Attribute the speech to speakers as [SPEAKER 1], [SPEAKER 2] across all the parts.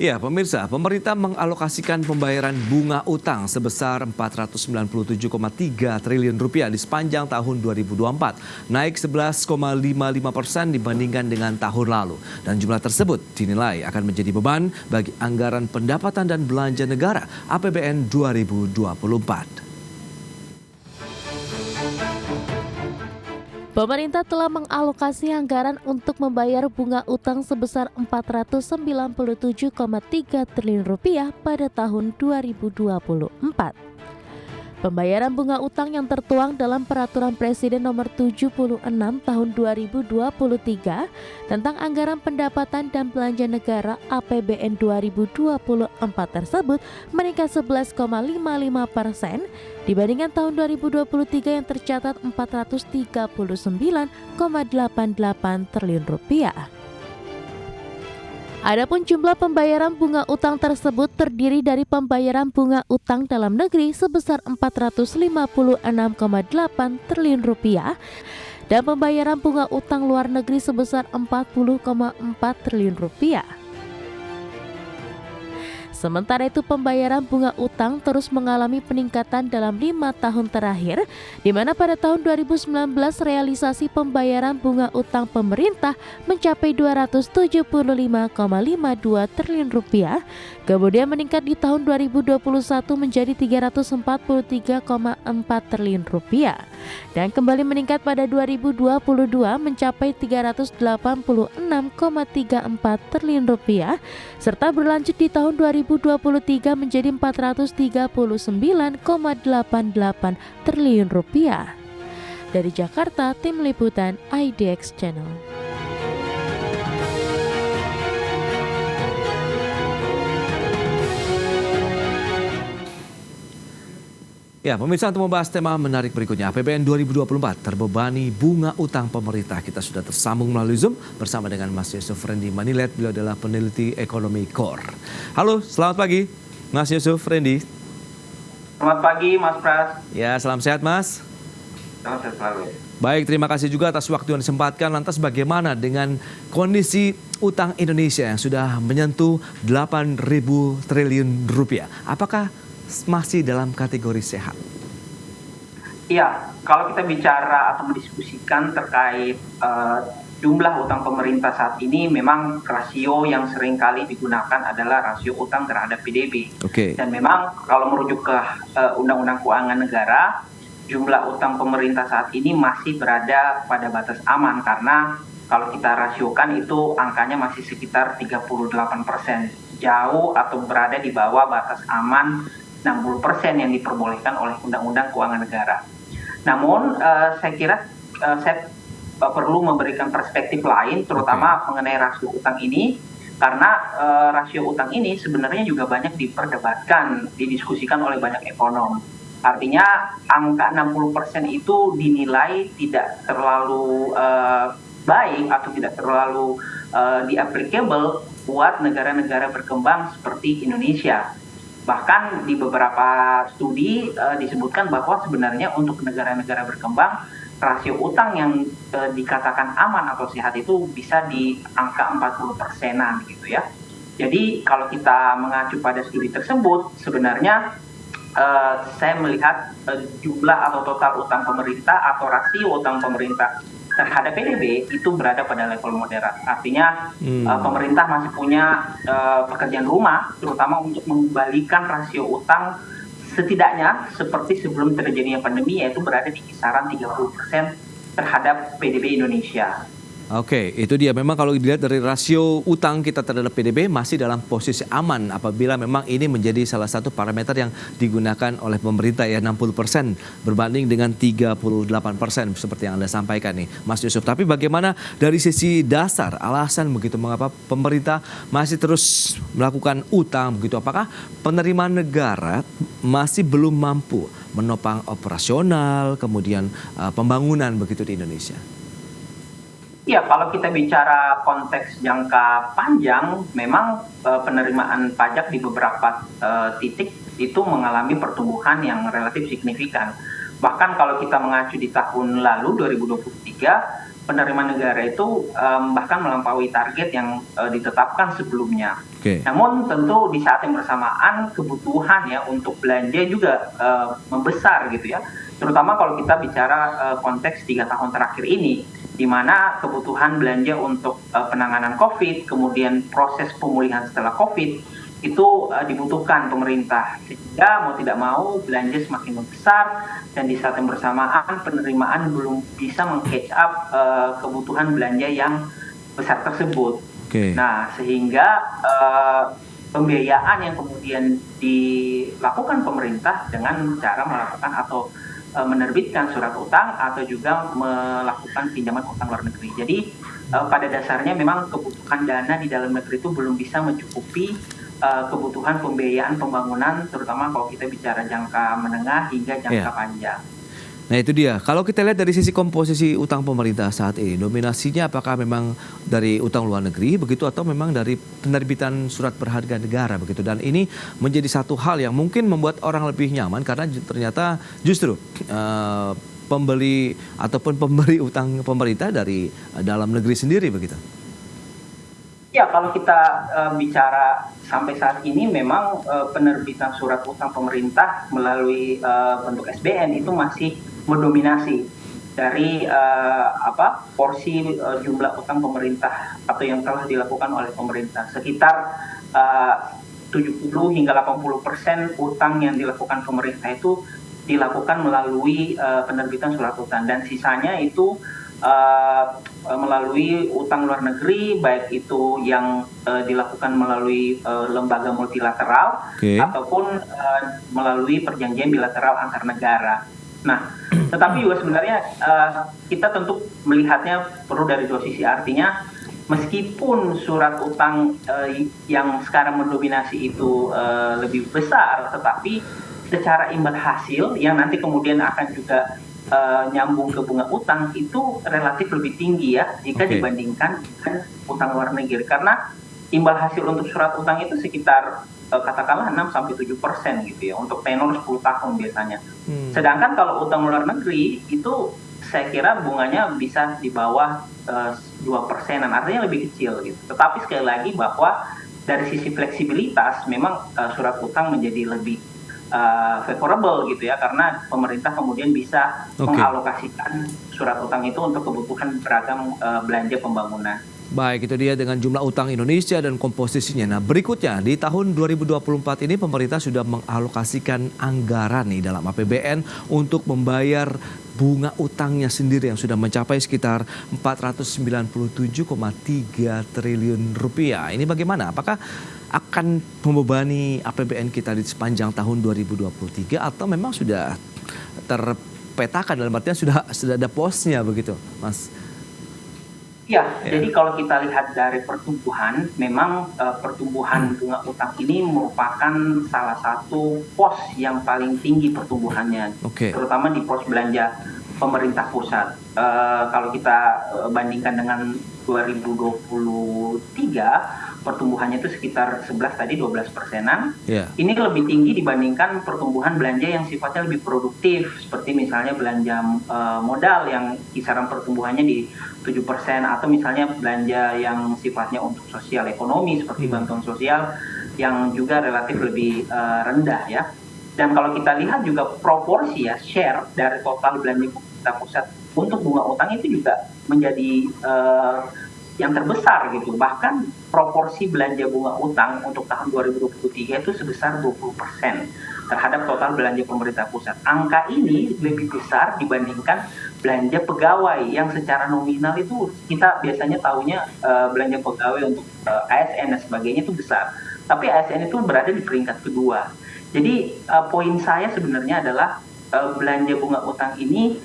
[SPEAKER 1] Ya, pemirsa, pemerintah mengalokasikan pembayaran bunga utang sebesar 497,3 triliun rupiah di sepanjang tahun 2024, naik 11,55% dibandingkan dengan tahun lalu. Dan jumlah tersebut dinilai akan menjadi beban bagi anggaran pendapatan dan belanja negara APBN 2024.
[SPEAKER 2] Pemerintah telah mengalokasi anggaran untuk membayar bunga utang sebesar 497,3 triliun rupiah pada tahun 2024. Pembayaran bunga utang yang tertuang dalam Peraturan Presiden Nomor 76 Tahun 2023 tentang Anggaran Pendapatan dan Belanja Negara APBN 2024 tersebut meningkat 11,55% dibandingkan tahun 2023 yang tercatat 439,88 triliun rupiah. Adapun jumlah pembayaran bunga utang tersebut terdiri dari pembayaran bunga utang dalam negeri sebesar 456,8 triliun rupiah dan pembayaran bunga utang luar negeri sebesar 40,4 triliun rupiah. Sementara itu pembayaran bunga utang terus mengalami peningkatan dalam 5 tahun terakhir, di mana pada tahun 2019 realisasi pembayaran bunga utang pemerintah mencapai 275,52 triliun rupiah, kemudian meningkat di tahun 2021 menjadi 343,4 triliun rupiah, dan kembali meningkat pada 2022 mencapai 386,34 triliun rupiah, serta berlanjut di tahun 2023 menjadi 439,88 triliun rupiah. Dari Jakarta, Tim Liputan IDX Channel.
[SPEAKER 1] Ya, pemirsa, untuk membahas tema menarik berikutnya, APBN 2024 terbebani bunga utang pemerintah. Kita sudah tersambung melalui Zoom bersama dengan Mas Yusuf Rendy Manilet. Beliau adalah peneliti ekonomi KOR. Halo, selamat pagi Mas Yusuf Rendy.
[SPEAKER 3] Selamat pagi Mas Pras.
[SPEAKER 1] Ya, salam sehat Mas.
[SPEAKER 3] Salam sehat selalu.
[SPEAKER 1] Baik, terima kasih juga atas waktu yang disempatkan. Lantas bagaimana dengan kondisi utang Indonesia yang sudah menyentuh 8.000 triliun rupiah? Apakah masih dalam kategori sehat?
[SPEAKER 3] Iya, kalau kita bicara atau mendiskusikan terkait jumlah utang pemerintah saat ini, memang rasio yang seringkali digunakan adalah rasio utang terhadap PDB. Dan memang kalau merujuk ke Undang-Undang Keuangan Negara, jumlah utang pemerintah saat ini masih berada pada batas aman, karena kalau kita rasiokan itu angkanya masih sekitar 38%, jauh atau berada di bawah batas aman 60% yang diperbolehkan oleh Undang-Undang Keuangan Negara. Namun saya kira saya perlu memberikan perspektif lain, terutama mengenai rasio utang ini, karena rasio utang ini sebenarnya juga banyak diperdebatkan, didiskusikan oleh banyak ekonom. Artinya angka 60% itu dinilai tidak terlalu baik atau tidak terlalu di-applicable buat negara-negara berkembang seperti Indonesia. Bahkan di beberapa studi disebutkan bahwa sebenarnya untuk negara-negara berkembang, rasio utang yang dikatakan aman atau sehat itu bisa di angka 40%-an gitu ya. Jadi kalau kita mengacu pada studi tersebut, sebenarnya saya melihat jumlah atau total utang pemerintah atau rasio utang pemerintah terhadap PDB itu berada pada level moderat. Artinya pemerintah masih punya pekerjaan rumah, terutama untuk mengembalikan rasio utang setidaknya seperti sebelum terjadinya pandemi, yaitu berada di kisaran 30% terhadap PDB Indonesia.
[SPEAKER 1] Oke, itu dia. Memang kalau dilihat dari rasio utang kita terhadap PDB masih dalam posisi aman apabila memang ini menjadi salah satu parameter yang digunakan oleh pemerintah, ya, 60% berbanding dengan 38% seperti yang Anda sampaikan nih Mas Yusuf. Tapi bagaimana dari sisi dasar alasan begitu mengapa pemerintah masih terus melakukan utang begitu? Apakah penerimaan negara masih belum mampu menopang operasional kemudian pembangunan begitu di Indonesia?
[SPEAKER 3] Ya, kalau kita bicara konteks jangka panjang, memang penerimaan pajak di beberapa titik itu mengalami pertumbuhan yang relatif signifikan. Bahkan kalau kita mengacu di tahun lalu 2023, penerimaan negara itu bahkan melampaui target yang ditetapkan sebelumnya.
[SPEAKER 1] Oke.
[SPEAKER 3] Namun tentu di saat yang bersamaan kebutuhan ya untuk belanja juga membesar gitu ya. Terutama kalau kita bicara konteks 3 tahun terakhir ini, di mana kebutuhan belanja untuk penanganan COVID, kemudian proses pemulihan setelah COVID itu dibutuhkan pemerintah, sehingga mau tidak mau belanja semakin membesar dan di saat yang bersamaan penerimaan belum bisa meng-catch up kebutuhan belanja yang besar tersebut.
[SPEAKER 1] Oke.
[SPEAKER 3] Nah, sehingga pembiayaan yang kemudian dilakukan pemerintah dengan cara melakukan atau menerbitkan surat utang atau juga melakukan pinjaman utang luar negeri. Jadi pada dasarnya memang kebutuhan dana di dalam negeri itu belum bisa mencukupi kebutuhan pembiayaan pembangunan, terutama kalau kita bicara jangka menengah hingga jangka panjang.
[SPEAKER 1] Nah itu dia, kalau kita lihat dari sisi komposisi utang pemerintah saat ini, dominasinya apakah memang dari utang luar negeri begitu atau memang dari penerbitan surat berharga negara begitu. Dan ini menjadi satu hal yang mungkin membuat orang lebih nyaman karena ternyata justru pembeli ataupun pemberi utang pemerintah dari dalam negeri sendiri begitu.
[SPEAKER 3] Ya, kalau kita bicara sampai saat ini memang penerbitan surat utang pemerintah melalui bentuk SBN itu masih mendominasi dari porsi jumlah utang pemerintah atau yang telah dilakukan oleh pemerintah. Sekitar 70 hingga 80% utang yang dilakukan pemerintah itu dilakukan melalui penerbitan surat utang, dan sisanya itu melalui utang luar negeri, baik itu yang dilakukan melalui lembaga multilateral ataupun melalui perjanjian bilateral antar negara. Nah, tetapi juga sebenarnya kita tentu melihatnya perlu dari dua sisi, artinya meskipun surat utang yang sekarang mendominasi itu lebih besar, tetapi secara imbal hasil yang nanti kemudian akan juga nyambung ke bunga utang itu relatif lebih tinggi ya jika dibandingkan dengan utang luar negeri, karena imbal hasil untuk surat utang itu sekitar katakanlah 6-7% gitu ya untuk tenor 10 tahun biasanya. Sedangkan kalau utang luar negeri itu saya kira bunganya bisa di bawah 2%, artinya lebih kecil gitu. Tetapi sekali lagi bahwa dari sisi fleksibilitas memang surat utang menjadi lebih favorable gitu ya, karena pemerintah kemudian bisa mengalokasikan surat utang itu untuk kebutuhan beragam belanja pembangunan.
[SPEAKER 1] Baik, itu dia dengan jumlah utang Indonesia dan komposisinya. Nah, berikutnya di tahun 2024 ini pemerintah sudah mengalokasikan anggaran nih dalam APBN untuk membayar bunga utangnya sendiri yang sudah mencapai sekitar 497,3 triliun rupiah. Ini bagaimana? Apakah akan membebani APBN kita di sepanjang tahun 2023 atau memang sudah terpetakan, dalam artian sudah ada posnya begitu, Mas?
[SPEAKER 3] Ya, jadi kalau kita lihat dari pertumbuhan, memang pertumbuhan bunga utang ini merupakan salah satu pos yang paling tinggi pertumbuhannya, terutama di pos belanja pemerintah pusat. Kalau kita bandingkan dengan 2023, pertumbuhannya itu sekitar 12%-an. Ini lebih tinggi dibandingkan pertumbuhan belanja yang sifatnya lebih produktif, seperti misalnya belanja modal yang kisaran pertumbuhannya di 7%, atau misalnya belanja yang sifatnya untuk sosial ekonomi seperti bantuan sosial yang juga relatif lebih rendah ya. Dan kalau kita lihat juga proporsi ya, share dari total belanja pemerintah pusat untuk bunga utang itu juga menjadi yang terbesar gitu. Bahkan proporsi belanja bunga utang untuk tahun 2023 itu sebesar 20% terhadap total belanja pemerintah pusat. Angka ini lebih besar dibandingkan belanja pegawai yang secara nominal itu kita biasanya tahunya belanja pegawai untuk ASN dan sebagainya itu besar. Tapi ASN itu berada di peringkat kedua. Jadi poin saya sebenarnya adalah belanja bunga utang ini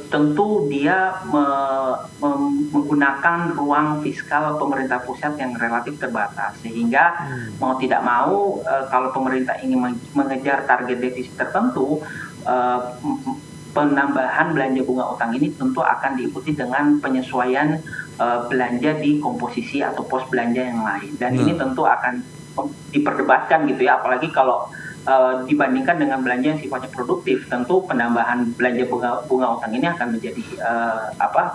[SPEAKER 3] tentu dia menggunakan ruang fiskal pemerintah pusat yang relatif terbatas, sehingga mau tidak mau kalau pemerintah ingin mengejar target defisit tertentu, penambahan belanja bunga utang ini tentu akan diikuti dengan penyesuaian belanja di komposisi atau pos belanja yang lain, dan ini tentu akan diperdebatkan gitu ya, apalagi kalau dibandingkan dengan belanja yang sifatnya produktif, tentu penambahan belanja bunga utang ini akan menjadi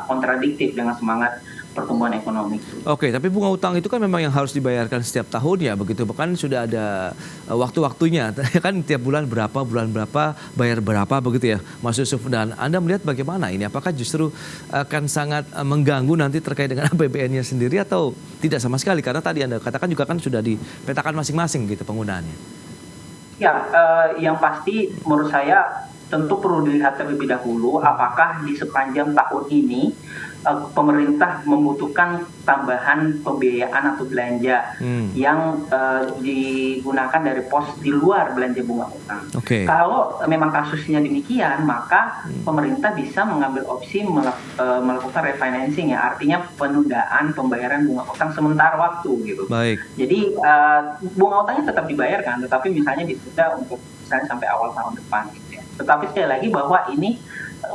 [SPEAKER 3] kontradiktif dengan semangat pertumbuhan ekonomi.
[SPEAKER 1] Oke, tapi bunga utang itu kan memang yang harus dibayarkan setiap tahun ya, begitu. Bahkan sudah ada waktu-waktunya, kan tiap bulan berapa bayar berapa begitu ya, Mas Yusuf. Dan Anda melihat bagaimana ini? Apakah justru akan sangat mengganggu nanti terkait dengan APBN-nya sendiri atau tidak sama sekali? Karena tadi Anda katakan juga kan sudah dipetakan masing-masing gitu penggunaannya.
[SPEAKER 3] Ya, yang pasti menurut saya tentu perlu dilihat terlebih dahulu apakah di sepanjang tahun ini pemerintah membutuhkan tambahan pembiayaan atau belanja yang digunakan dari pos di luar belanja bunga utang.
[SPEAKER 1] Okay.
[SPEAKER 3] Kalau memang kasusnya demikian, maka pemerintah bisa mengambil opsi melakukan refinancing ya, artinya penundaan pembayaran bunga utang sementara waktu gitu.
[SPEAKER 1] Baik.
[SPEAKER 3] Jadi bunga utangnya tetap dibayarkan, tetapi misalnya ditunda untuk misalnya sampai awal tahun depan gitu ya. Tetapi sekali lagi bahwa ini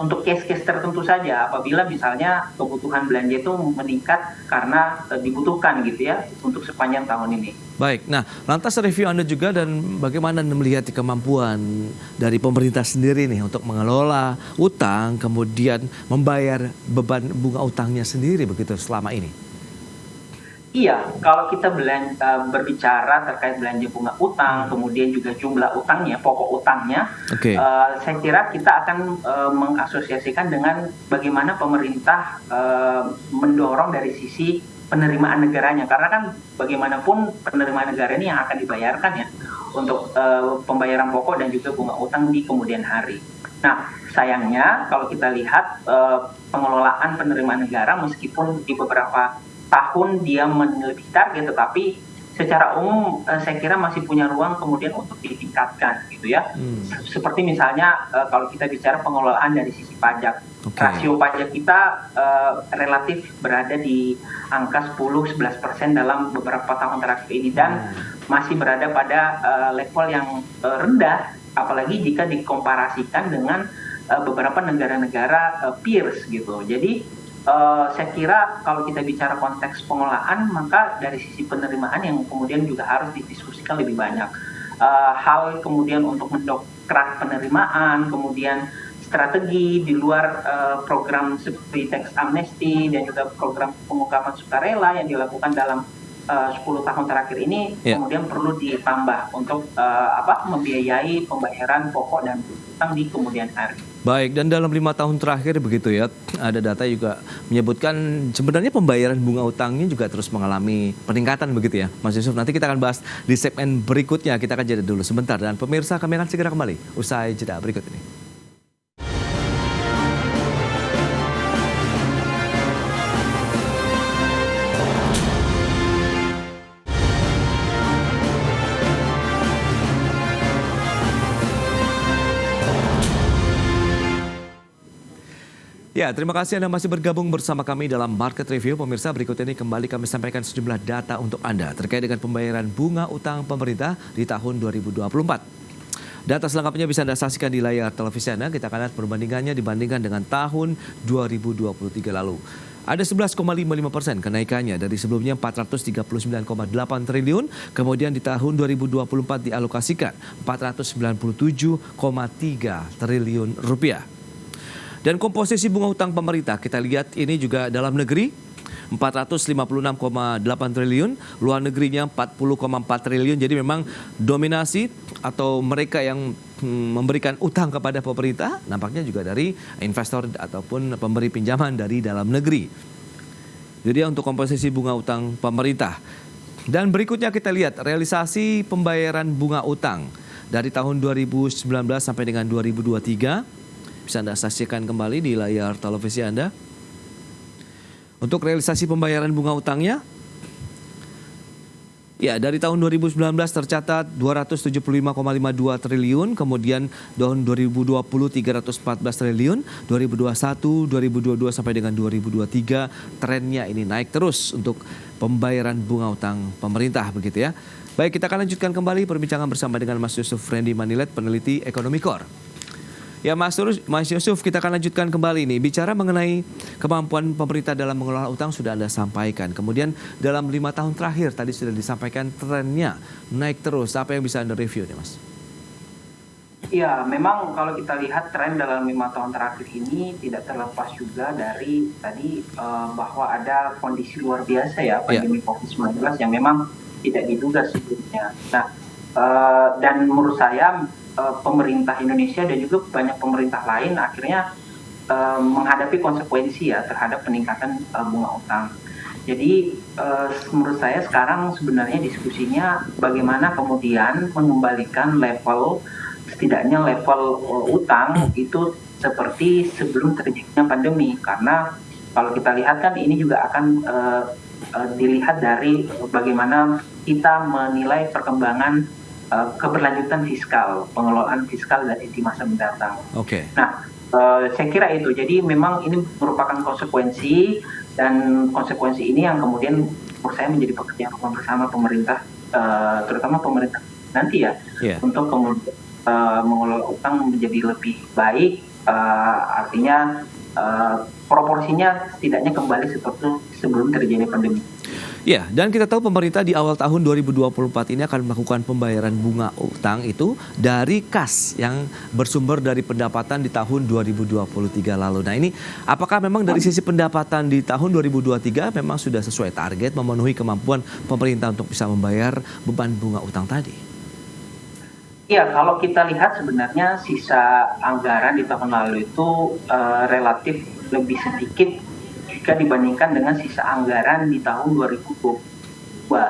[SPEAKER 3] untuk case-case tertentu saja, apabila misalnya kebutuhan belanja itu meningkat karena dibutuhkan gitu ya untuk sepanjang tahun ini.
[SPEAKER 1] Baik, nah lantas review Anda juga dan bagaimana Anda melihat kemampuan dari pemerintah sendiri nih untuk mengelola utang kemudian membayar beban bunga utangnya sendiri begitu selama ini?
[SPEAKER 3] Iya, kalau kita berbicara terkait belanja bunga utang, kemudian juga jumlah utangnya, pokok utangnya, saya kira kita akan mengasosiasikan dengan bagaimana pemerintah mendorong dari sisi penerimaan negaranya. Karena kan bagaimanapun penerimaan negara ini yang akan dibayarkan ya untuk pembayaran pokok dan juga bunga utang di kemudian hari. Nah, sayangnya kalau kita lihat pengelolaan penerimaan negara meskipun di beberapa tahun dia melebihi target, tetapi secara umum saya kira masih punya ruang kemudian untuk ditingkatkan gitu ya. Seperti misalnya kalau kita bicara pengelolaan dari sisi pajak, rasio pajak kita relatif berada di angka 10-11% dalam beberapa tahun terakhir ini dan masih berada pada level yang rendah, apalagi jika dikomparasikan dengan beberapa negara-negara peers gitu. Jadi saya kira kalau kita bicara konteks pengelolaan, maka dari sisi penerimaan yang kemudian juga harus didiskusikan lebih banyak. Hal kemudian untuk mendongkrak penerimaan, kemudian strategi di luar program seperti tax amnesty dan juga program pengungkapan sukarela yang dilakukan dalam 10 tahun terakhir ini kemudian perlu ditambah untuk membiayai pembayaran pokok dan utang di kemudian hari.
[SPEAKER 1] Baik, dan dalam 5 tahun terakhir begitu ya, ada data juga menyebutkan sebenarnya pembayaran bunga utangnya juga terus mengalami peningkatan begitu ya, Mas Yusuf. Nanti kita akan bahas di segmen berikutnya, kita akan jeda dulu sebentar. Dan pemirsa, kami akan segera kembali usai jeda berikut ini. Ya, terima kasih Anda masih bergabung bersama kami dalam Market Review. Pemirsa, berikut ini kembali kami sampaikan sejumlah data untuk Anda terkait dengan pembayaran bunga utang pemerintah di tahun 2024. Data selengkapnya bisa Anda saksikan di layar televisi Anda. Kita akan lihat perbandingannya dibandingkan dengan tahun 2023 lalu. Ada 11,55% kenaikannya dari sebelumnya 439,8 triliun, kemudian di tahun 2024 dialokasikan 497,3 triliun rupiah. Dan komposisi bunga utang pemerintah kita lihat ini juga dalam negeri 456,8 triliun, luar negerinya 40,4 triliun. Jadi memang dominasi atau mereka yang memberikan utang kepada pemerintah nampaknya juga dari investor ataupun pemberi pinjaman dari dalam negeri. Jadi untuk komposisi bunga utang pemerintah. Dan berikutnya kita lihat realisasi pembayaran bunga utang dari tahun 2019 sampai dengan 2023. Bisa Anda saksikan kembali di layar televisi Anda. Untuk realisasi pembayaran bunga utangnya, ya dari tahun 2019 tercatat 275,52 triliun, kemudian tahun 2020 314 triliun, 2021, 2022 sampai dengan 2023 trennya ini naik terus untuk pembayaran bunga utang pemerintah begitu ya. Baik, kita akan lanjutkan kembali perbincangan bersama dengan Mas Yusuf Randy Manilet, peneliti Ekonomi Core. Ya Mas Yusuf, kita akan lanjutkan kembali nih. Bicara mengenai kemampuan pemerintah dalam mengelola utang sudah Anda sampaikan. Kemudian dalam 5 tahun terakhir tadi sudah disampaikan trennya naik terus. Apa yang bisa Anda review nih Mas?
[SPEAKER 3] Ya, memang kalau kita lihat tren dalam 5 tahun terakhir ini tidak terlepas juga dari tadi bahwa ada kondisi luar biasa ya
[SPEAKER 1] Ya,
[SPEAKER 3] pandemi COVID-19 yang memang tidak diduga sebelumnya. Nah, dan menurut saya pemerintah Indonesia dan juga banyak pemerintah lain akhirnya menghadapi konsekuensi ya terhadap peningkatan bunga utang. Jadi menurut saya sekarang sebenarnya diskusinya bagaimana kemudian mengembalikan setidaknya level utang itu seperti sebelum terjadinya pandemi, karena kalau kita lihat kan ini juga akan dilihat dari bagaimana kita menilai perkembangan keberlanjutan fiskal, pengelolaan fiskal di masa mendatang.
[SPEAKER 1] oke.
[SPEAKER 3] Nah, saya kira itu. Jadi memang ini merupakan konsekuensi, dan konsekuensi ini yang kemudian menurut saya menjadi pekerjaan rumah bersama pemerintah, terutama pemerintah nanti ya,
[SPEAKER 1] Iya.
[SPEAKER 3] untuk kemudian mengelola utang menjadi lebih baik, artinya proporsinya setidaknya kembali seperti sebelum terjadi pandemi.
[SPEAKER 1] Ya, dan kita tahu pemerintah di awal tahun 2024 ini akan melakukan pembayaran bunga utang itu dari kas yang bersumber dari pendapatan di tahun 2023 lalu. Nah ini, apakah memang dari sisi pendapatan di tahun 2023 memang sudah sesuai target memenuhi kemampuan pemerintah untuk bisa membayar beban bunga utang tadi?
[SPEAKER 3] Ya, kalau kita lihat sebenarnya sisa anggaran di tahun lalu itu relatif lebih sedikit jika dibandingkan dengan sisa anggaran di tahun 2022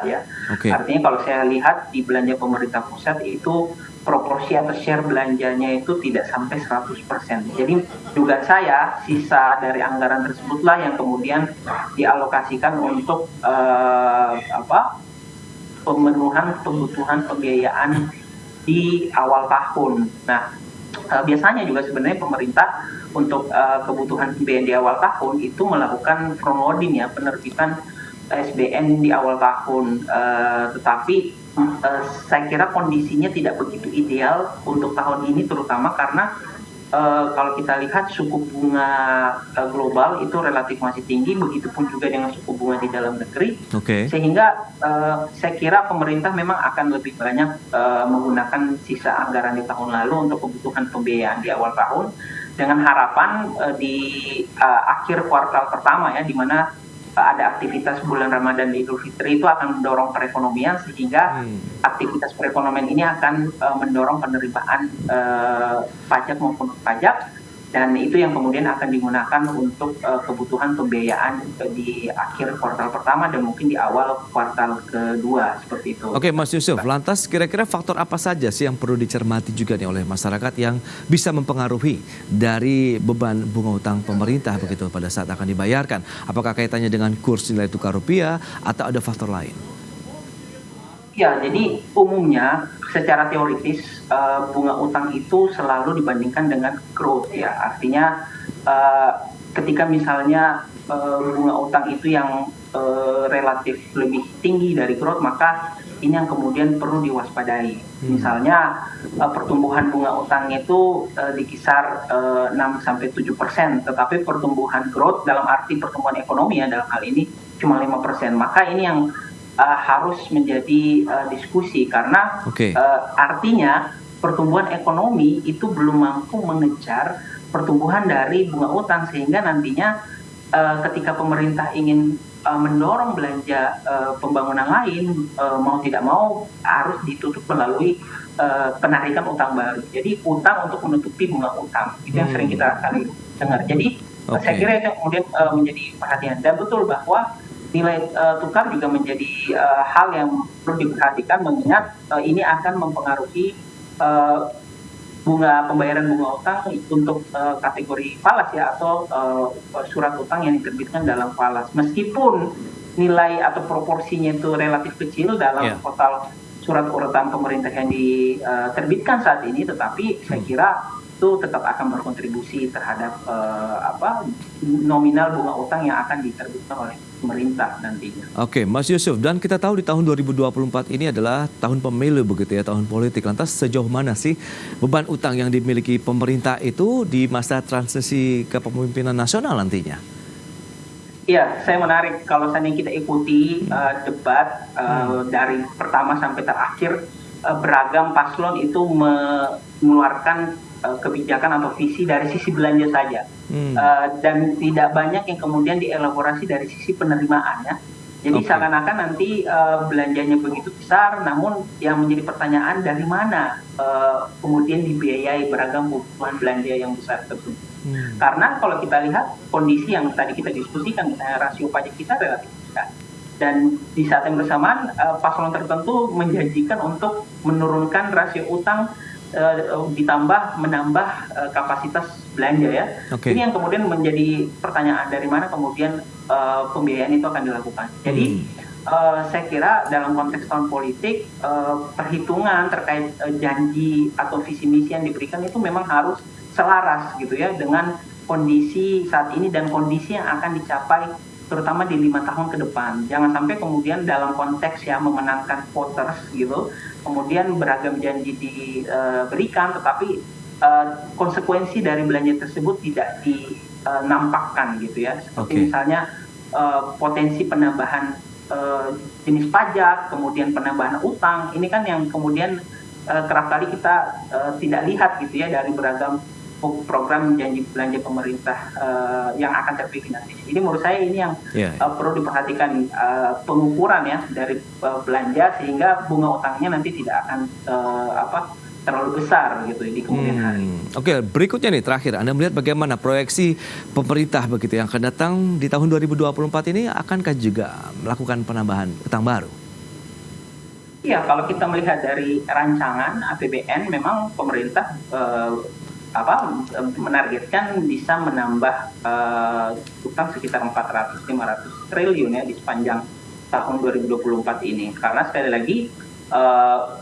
[SPEAKER 3] ya.
[SPEAKER 1] Oke.
[SPEAKER 3] Artinya kalau saya lihat di belanja pemerintah pusat itu proporsi atau share belanjanya itu tidak sampai 100%. Jadi dugaan saya sisa dari anggaran tersebutlah yang kemudian dialokasikan untuk pemenuhan kebutuhan pembiayaan di awal tahun. Nah, biasanya juga sebenarnya pemerintah untuk kebutuhan pembiayaan di awal tahun itu melakukan front loading ya, penerbitan SBN di awal tahun. Tetapi saya kira kondisinya tidak begitu ideal untuk tahun ini, terutama karena kalau kita lihat suku bunga global itu relatif masih tinggi, begitupun juga dengan suku bunga di dalam negeri.
[SPEAKER 1] Oke.
[SPEAKER 3] Sehingga saya kira pemerintah memang akan lebih banyak menggunakan sisa anggaran di tahun lalu untuk kebutuhan pembiayaan di awal tahun, dengan harapan di akhir kuartal pertama ya, di mana ada aktivitas bulan Ramadan dan Idul Fitri itu akan mendorong perekonomian, sehingga aktivitas perekonomian ini akan mendorong penerimaan pajak maupun pajak, dan itu yang kemudian akan digunakan untuk kebutuhan pembiayaan di akhir kuartal pertama dan mungkin di awal kuartal kedua, seperti itu.
[SPEAKER 1] Oke, Mas Yusuf, lantas kira-kira faktor apa saja sih yang perlu dicermati juga nih oleh masyarakat yang bisa mempengaruhi dari beban bunga utang pemerintah begitu pada saat akan dibayarkan? Apakah kaitannya dengan kurs nilai tukar rupiah atau ada faktor lain?
[SPEAKER 3] Ya, jadi umumnya secara teoritis bunga utang itu selalu dibandingkan dengan growth ya. Artinya ketika misalnya bunga utang itu yang relatif lebih tinggi dari growth, maka ini yang kemudian perlu diwaspadai. Misalnya pertumbuhan bunga utangnya itu di kisar 6-7%, tetapi pertumbuhan growth dalam arti pertumbuhan ekonomi ya dalam hal ini cuma 5%. Maka ini yang harus menjadi diskusi, karena artinya pertumbuhan ekonomi itu belum mampu mengejar pertumbuhan dari bunga utang, sehingga nantinya ketika pemerintah ingin mendorong belanja pembangunan lain, mau tidak mau harus ditutup melalui penarikan utang baru. Jadi utang untuk menutupi bunga utang, itu yang sering kita kali dengar. Jadi saya kira itu kemudian menjadi perhatian, dan betul bahwa nilai tukar juga menjadi hal yang perlu diperhatikan, mengingat ini akan mempengaruhi pembayaran bunga utang untuk kategori falas ya, atau surat utang yang diterbitkan dalam falas. Meskipun nilai atau proporsinya itu relatif kecil dalam total surat utang pemerintah yang diterbitkan saat ini, tetapi saya kira itu tetap akan berkontribusi terhadap nominal bunga utang yang akan diterbitkan oleh pemerintah nantinya.
[SPEAKER 1] Oke, Mas Yusuf, dan kita tahu di tahun 2024 ini adalah tahun pemilu begitu ya, tahun politik. Lantas sejauh mana sih beban utang yang dimiliki pemerintah itu di masa transisi kepemimpinan nasional nantinya?
[SPEAKER 3] Iya, saya menarik kalau seandainya kita ikuti debat dari pertama sampai terakhir beragam paslon itu mengeluarkan kebijakan atau visi dari sisi belanja saja, dan tidak banyak yang kemudian dielaborasi dari sisi penerimaannya. Jadi seakan-akan nanti belanjanya begitu besar, namun yang menjadi pertanyaan dari mana kemudian dibiayai beragam kebutuhan belanja yang besar tersebut. Karena kalau kita lihat kondisi yang tadi kita diskusikan, misalnya rasio pajak kita relatif besar. Dan di saat yang bersamaan paslon tertentu menjanjikan untuk menurunkan rasio utang ditambah menambah kapasitas belanja ya. Ini yang kemudian menjadi pertanyaan dari mana kemudian pembiayaan itu akan dilakukan. Jadi saya kira dalam konteks tahun politik perhitungan terkait janji atau visi misi yang diberikan itu memang harus selaras gitu ya dengan kondisi saat ini dan kondisi yang akan dicapai terutama di 5 tahun ke depan. Jangan sampai kemudian dalam konteks ya memenangkan voters gitu, kemudian beragam janji diberikan, tetapi konsekuensi dari belanja tersebut tidak dinampakkan gitu ya. Seperti misalnya potensi penambahan jenis pajak, kemudian penambahan utang, ini kan yang kemudian kerap kali kita tidak lihat gitu ya dari beragam program janji belanja pemerintah yang akan terpilih nanti. Jadi menurut saya ini yang perlu diperhatikan pengukuran ya dari belanja sehingga bunga utangnya nanti tidak akan terlalu besar gitu di kemudian hari.
[SPEAKER 1] Oke, berikutnya nih terakhir, Anda melihat bagaimana proyeksi pemerintah begitu yang akan datang di tahun 2024 ini, akankah juga melakukan penambahan utang baru?
[SPEAKER 3] Iya, kalau kita melihat dari rancangan APBN memang pemerintah menargetkan bisa menambah utang sekitar 400-500 triliun ya di sepanjang tahun 2024 ini. Karena sekali lagi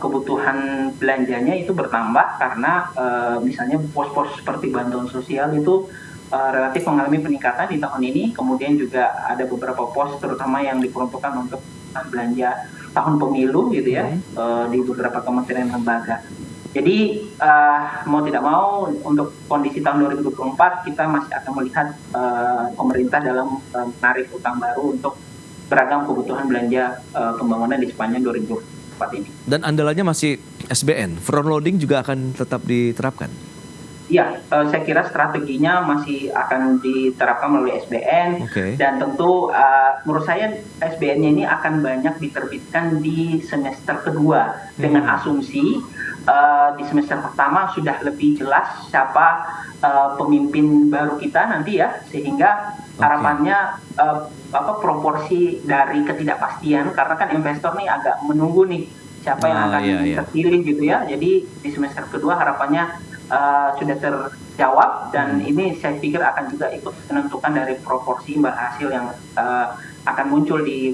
[SPEAKER 3] kebutuhan belanjanya itu bertambah karena misalnya pos-pos seperti bantuan sosial itu relatif mengalami peningkatan di tahun ini. Kemudian juga ada beberapa pos terutama yang diperuntukkan untuk belanja tahun pemilu gitu ya di beberapa kementerian lembaga. Jadi mau tidak mau untuk kondisi tahun 2024 kita masih akan melihat pemerintah dalam menarik utang baru untuk beragam kebutuhan belanja pembangunan di sepanjang 2024 ini. Dan
[SPEAKER 1] andalannya masih SBN, front loading juga akan tetap diterapkan?
[SPEAKER 3] Ya, saya kira strateginya masih akan diterapkan melalui SBN dan tentu menurut saya SBN-nya ini akan banyak diterbitkan di semester kedua dengan asumsi di semester pertama sudah lebih jelas siapa pemimpin baru kita nanti ya, sehingga harapannya proporsi dari ketidakpastian karena kan investor nih agak menunggu nih siapa yang akan terpilih gitu ya. Jadi di semester kedua harapannya sudah terjawab dan ini saya pikir akan juga ikut menentukan dari proporsi imbal hasil yang akan muncul di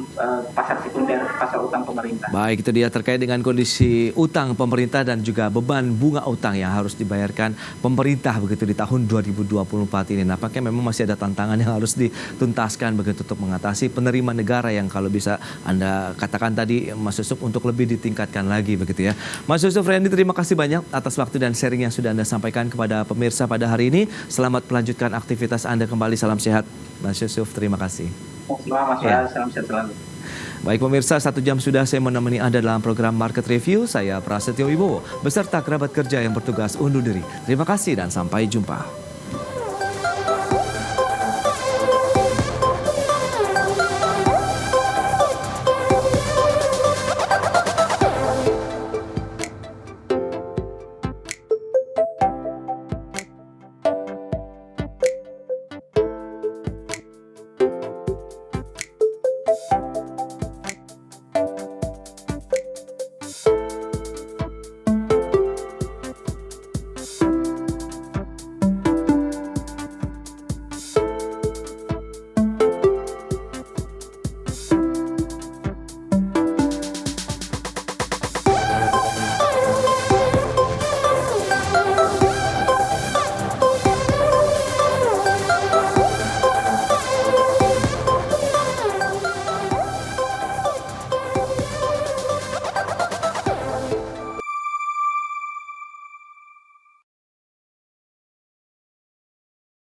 [SPEAKER 3] pasar sekunder, pasar utang pemerintah.
[SPEAKER 1] Baik, itu dia terkait dengan kondisi utang pemerintah dan juga beban bunga utang yang harus dibayarkan pemerintah begitu di tahun 2024 ini. Nampaknya memang masih ada tantangan yang harus dituntaskan begitu untuk mengatasi penerimaan negara yang kalau bisa Anda katakan tadi Mas Yusuf untuk lebih ditingkatkan lagi begitu ya. Mas Yusuf Randy, terima kasih banyak atas waktu dan sharing yang sudah Anda sampaikan kepada pemirsa pada hari ini. Selamat melanjutkan aktivitas Anda kembali. Salam sehat Mas Yusuf, terima kasih.
[SPEAKER 3] Salam sehat selalu.
[SPEAKER 1] Baik pemirsa, 1 jam sudah saya menemani Anda dalam program Market Review. Saya Prasetyo Wibowo beserta kerabat kerja yang bertugas undur diri. Terima kasih dan sampai jumpa.